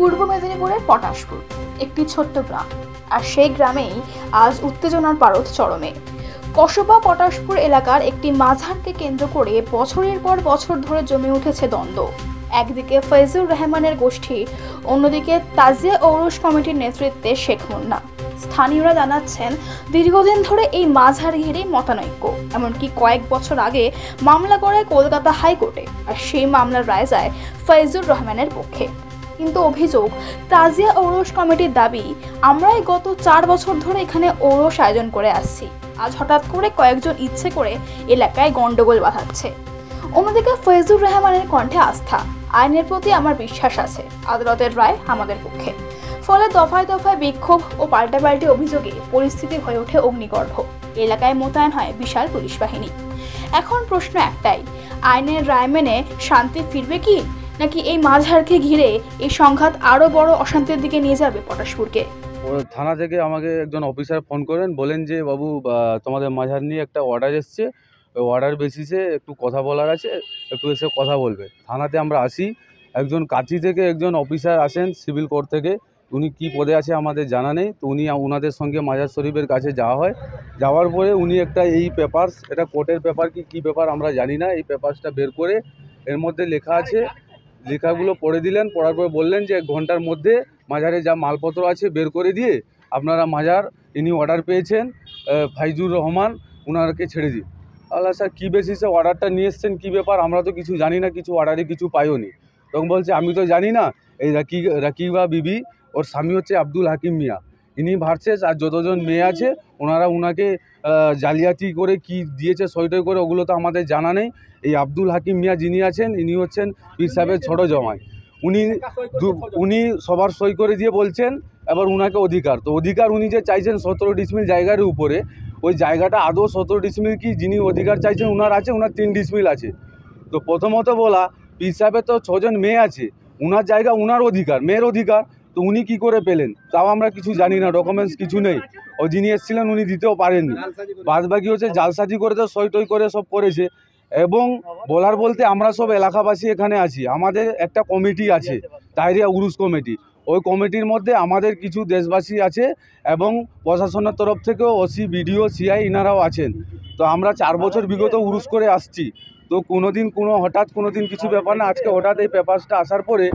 পূর্ব মেদিনীপুরের পটাশপুর একটি ছোট্ট গ্রাম, আর সেই গ্রামেই আজ উত্তেজনার পারদ চরমে। কসবা পটাশপুর এলাকার একটি মাজারকে কেন্দ্র করে বছরের পর বছর ধরে জমে উঠেছে দ্বন্দ্ব। একদিকে ফয়জুর রহমানের গোষ্ঠী, অন্যদিকে তাজিয়া ঔরস কমিটির নেতৃত্বে শেখ মুন্না। স্থানীয়রা জানাচ্ছেন, দীর্ঘদিন ধরে এই মাজার ঘিরেই মতানৈক্য, এমনকি কয়েক বছর আগে মামলা করে কলকাতা হাইকোর্টে, আর সেই মামলার রায় যায় ফয়জুর রহমানের পক্ষে। কিন্তু অভিযোগ, তাজিয়া ঔরস কমিটির দাবি, আমরাই গত 4 বছর ধরে এখানে ঔরস আয়োজন করে আসছি, আজ হঠাৎ করে কয়েকজন ইচ্ছে করে এলাকায় গন্ডগোল বাঁধাচ্ছে। অন্যদিকে ফয়জুর রহমানের কণ্ঠে আস্থা, আইনের প্রতি আমার বিশ্বাস আছে, আদালতের রায় আমাদের পক্ষে। ফলে দফায় দফায় বিক্ষোভ ও পাল্টাপাল্টি অভিযোগে পরিস্থিতি হয়ে ওঠে অগ্নিগর্ভ। এলাকায় মোতায়েন হয় বিশাল পুলিশ বাহিনী। এখন প্রশ্ন একটাই, আইনের রায় মেনে শান্তি ফিরবে কি, নাকি এই মাঝারকে ঘিরে এই সংঘাত আরো বড় অশান্তির দিকে নিয়ে যাবে পটাশপুরকে? থানা থেকে আমাকে একজন অফিসার ফোন করেন, বলেন যে বাবু তোমাদের মাঝার নিয়ে একটা অর্ডার এসছে, ওই অর্ডার বেসিসে একটু কথা বলার আছে, একটু এসে কথা বলবে। থানাতে আমরা আসি, একজন কাঁচি থেকে একজন অফিসার আসেন সিভিল কোর্ট থেকে, উনি কী পদে আছে আমাদের জানা নেই। তো ওনাদের সঙ্গে মাজার শরীফের কাছে যাওয়া হয়। যাওয়ার পরে উনি একটা এই পেপারস, এটা কোর্টের পেপার কি পেপার আমরা জানি না, এই পেপারসটা বের করে এর মধ্যে লেখা আছে, লেখাগুলো পড়ে দিলেন। পড়ার পরে বললেন যে 1 ঘন্টার মধ্যে মাজারে যা মালপত্র আছে বের করে দিয়ে আপনারা মাজার, ইনি অর্ডার পেয়েছেন ফয়জুর রহমান, ওনাকে ছেড়ে দিন। আল্লাহ স্যার কী বেসিসে অর্ডারটা নিয়ে এসছেন, কী ব্যাপার, আমরা তো কিছু জানি না, কিছু অর্ডারে কিছু পাইও নি। তখন বলছে আমি তো জানি না, এই রাকিবা বিবি, ওর স্বামী হচ্ছে আব্দুল হাকিম মিয়া, ইনি ভার্সেস আর যতজন মেয়ে আছে ওনারা উনাকে জালিয়াতি করে কি দিয়েছে সইটই করে, ওগুলো তো আমাদের জানা নেই। এই আব্দুল হাকিম মিয়া যিনি আছেন, ইনি হচ্ছেন পীর সাহেবের ছোটো জমাই। উনি সবার সই করে দিয়ে বলছেন এবার উনাকে অধিকার, তো অধিকার উনি যে চাইছেন 17 ডিসমিল জায়গার উপরে, ওই জায়গাটা আদৌ 17 ডিসমিল কি, যিনি অধিকার চাইছেন উনার আছে, উনার 3 ডিসমিল আছে। তো প্রথমত বলা, পীর সাহেবের তো 6 জন মেয়ে আছে, উনার জায়গা উনার অধিকার, মেয়ের অধিকার, তো উনি কি করে পেলেন তাও আমরা কিছু জানি না, ডকুমেন্টস কিছু নেই। ও যিনি এসেছিলেন উনি দিতেও পারেননি। বাদ বাকি হচ্ছে জালসাজি করে তো সই টই করে সব করেছে। এবং বলার বলতে আমরা সব এলাকাবাসী এখানে আছি, আমাদের একটা কমিটি আছে তাহিরিয়া উরুস কমিটি, ওই কমিটির মধ্যে আমাদের কিছু দেশবাসী আছে এবং প্রশাসনের তরফ থেকেও ওসি, বিডিও, সিআই ইনারাও আছেন। তো আমরা 4 বছর বিগত উরুস করে আসছি, তো হঠাৎ কোনো দিন কিছু ব্যাপার না, আজকে হঠাৎ এই পেপারসটা আসার পরে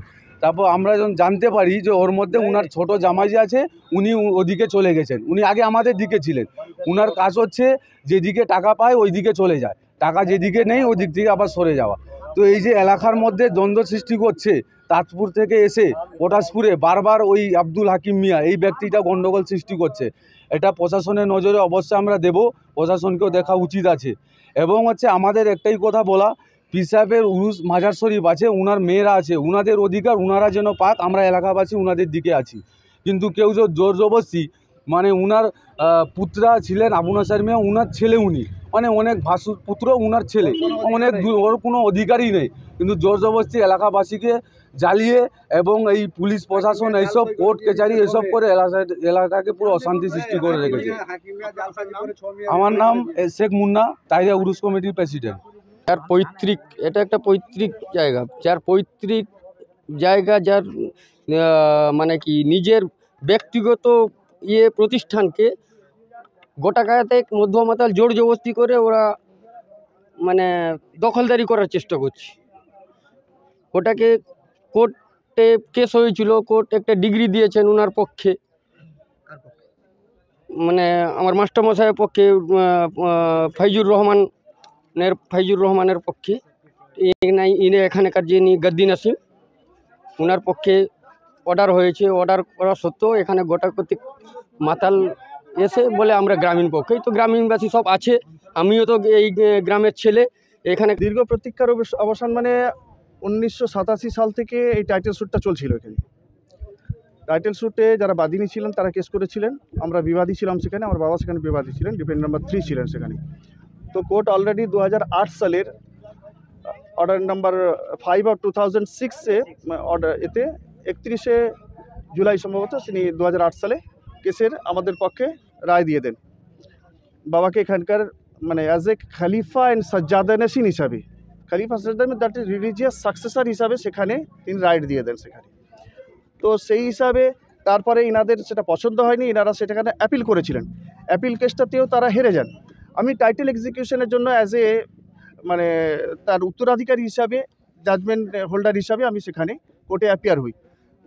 তারপর আমরা যখন জানতে পারি যে ওর মধ্যে উনার ছোট জামাই যে আছে উনি ওদিকে চলে গেছেন। উনি আগে আমাদের দিকে ছিলেন, উনার কাজ হচ্ছে যেদিকে টাকা পায় ওই দিকে চলে যায়, টাকা যেদিকে নেই ওই দিক থেকে আবার সরে যাওয়া। তো এই যে এলাকার মধ্যে দ্বন্দ্ব সৃষ্টি করছে, তাজপুর থেকে এসে পটাশপুরে বারবার ওই আব্দুল হাকিম মিয়া এই ব্যক্তিটা গণ্ডগোল সৃষ্টি করছে, এটা প্রশাসনের নজরে অবশ্যই আমরা দেব, প্রশাসনকেও দেখা উচিত আছে। এবং হচ্ছে আমাদের একটাই কথা বলা, পীর সাহেবের উরুস মাজার শরীফ আছে, উনার মেয়েরা আছে, উনাদের অধিকার উনারা যেন পাক, আমরা এলাকাবাসী উনাদের দিকে আছি। কিন্তু কেউ যে জোর জবরদস্তি, মানে উনার পুত্রা ছিলেন আবু নাসার মিয়া, উনার ছেলে উনি, মানে অনেক পুত্র উনার ছেলে, অনেক ওর কোনো অধিকারই নেই, কিন্তু জোর জবরদস্তি এলাকাবাসীকে জ্বালিয়ে এবং এই পুলিশ প্রশাসন এইসব কোর্ট কাছারি এসব করে এলাকাকে পুরো অশান্তি সৃষ্টি করে রেখেছে। আমার নাম শেখ মুন্না, তাহিরিয়া উরুস কমিটির প্রেসিডেন্ট। যার পৈতৃক, এটা একটা পৈতৃক জায়গা, যার পৈতৃক জায়গা, যার মানে কি নিজের ব্যক্তিগত প্রতিষ্ঠানকে গোটা গায়াতে মধ্যমাতাল জোর জবরদস্তি করে ওরা মানে দখলদারি করার চেষ্টা করছে। ওটাকে কোর্টে কেস হয়েছিল, কোর্ট একটা ডিগ্রি দিয়েছেন ওনার পক্ষে, মানে আমার মাস্টারমশাইয়ের পক্ষে, ফয়জুর রহমানের পক্ষে, ইনি এখানকার যিনি গদ্দি নাসিম, ওনার পক্ষে অর্ডার হয়েছে। অর্ডার করা সত্ত্বেও এখানে গোটা কর্তৃক মাতাল এসে বলে আমরা গ্রামীণ পক্ষেই, তো গ্রামীণবাসী সব আছে, আমিও তো এই গ্রামের ছেলে। এখানে দীর্ঘ প্রতীক্ষার অবসান, মানে 1987 সাল থেকে এই টাইটেল শ্যুটটা চলছিল। এখানে টাইটেল শ্যুটে যারা বাদীনি ছিলেন তারা কেস করেছিলেন, আমরা বিবাদী ছিলাম সেখানে, আমার বাবা সেখানে বিবাদী ছিলেন, ডিফেন্ড নাম্বার 3 ছিলেন সেখানে। তো কোর্ট অলরেডি 2008 সালের অর্ডার নাম্বার 5 অফ 2006-এ অর্ডার, এতে 31শে জুলাই সম্ভবত তিনি 2008 সালে কেসের আমাদের পক্ষে রায় দিয়ে দেন। বাবাকে এখানকার মানে অ্যাজ এ খলিফা অ্যান্ড সাজ্জাদা নাসিন হিসাবে, খলিফা সাজ্জাদা দ্যাট ইজ রিলিজিয়াস সাকসেসর হিসাবে সেখানে তিনি রাইট দিয়ে দেন সেখানে। তো তো সেই হিসাবে তারপরে ইনাদের সেটা পছন্দ হয়নি, ইনারা সেটাখানে অ্যাপিল করেছিলেন। অ্যাপিল কেসটাতেও তারা হেরে যান। আমি টাইটেল এক্সিকিউশনের জন্য অ্যাজ এ মানে তার উত্তরাধিকারী হিসাবে, জাজমেন্ট হোল্ডার হিসাবে আমি সেখানে কোর্টে অ্যাপিয়ার হই।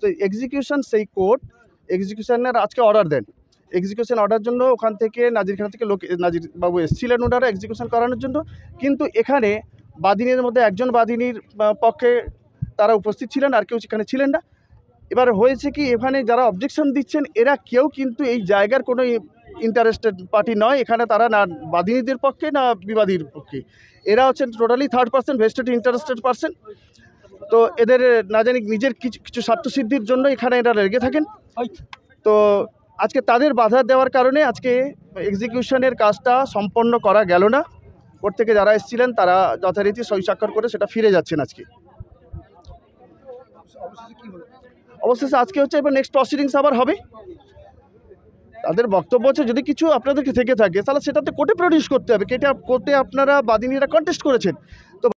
তো এক্সিকিউশন, সেই কোর্ট এক্সিকিউশনের আজকে অর্ডার দেন। এক্সিকিউশন অর্ডার জন্য ওখান থেকে নাজিরখানা থেকে নাজির বাবু এসেছিলেন ওনারা এক্সিকিউশন করানোর জন্য, কিন্তু এখানে বাদিনীর মধ্যে একজন বাদিনীর পক্ষে তারা উপস্থিত ছিলেন, আর কেউ সেখানে ছিলেন না। এবার হয়েছে কি, এখানে যারা অবজেকশন দিচ্ছেন এরা কেউ কিন্তু এই জায়গার কোনো ইন্টারেস্টেড পার্টি নয়। এখানে তারা না বাদিনীদের পক্ষে না বিবাদীর পক্ষে, এরা হচ্ছেন totally third person, vested interested person. তো এদের না জানি নিজের কিছু স্বার্থসিদ্ধির জন্য এখানে এরা লেগে থাকেন। তো আজকে তাদের বাধা দেওয়ার কারণে আজকে এক্সিকিউশনের কাজটা সম্পন্ন করা গেল না। কোর্ট থেকে যারা এসেছিলেন তারা যথারীতি সই স্বাক্ষর করে সেটা ফিরে যাচ্ছেন আজকে। অবশেষে আজকে হচ্ছে, এবার নেক্সট প্রসিডিংস আবার হবে। তাদের বক্তব্য হচ্ছে যদি কিছু আপনাদেরকে থেকে থাকে তাহলে সেটাতে কোর্টে প্রডিউস করতে হবে। কোর্টে আপনারা বাদিনীরা কন্টেস্ট করেছেন, তো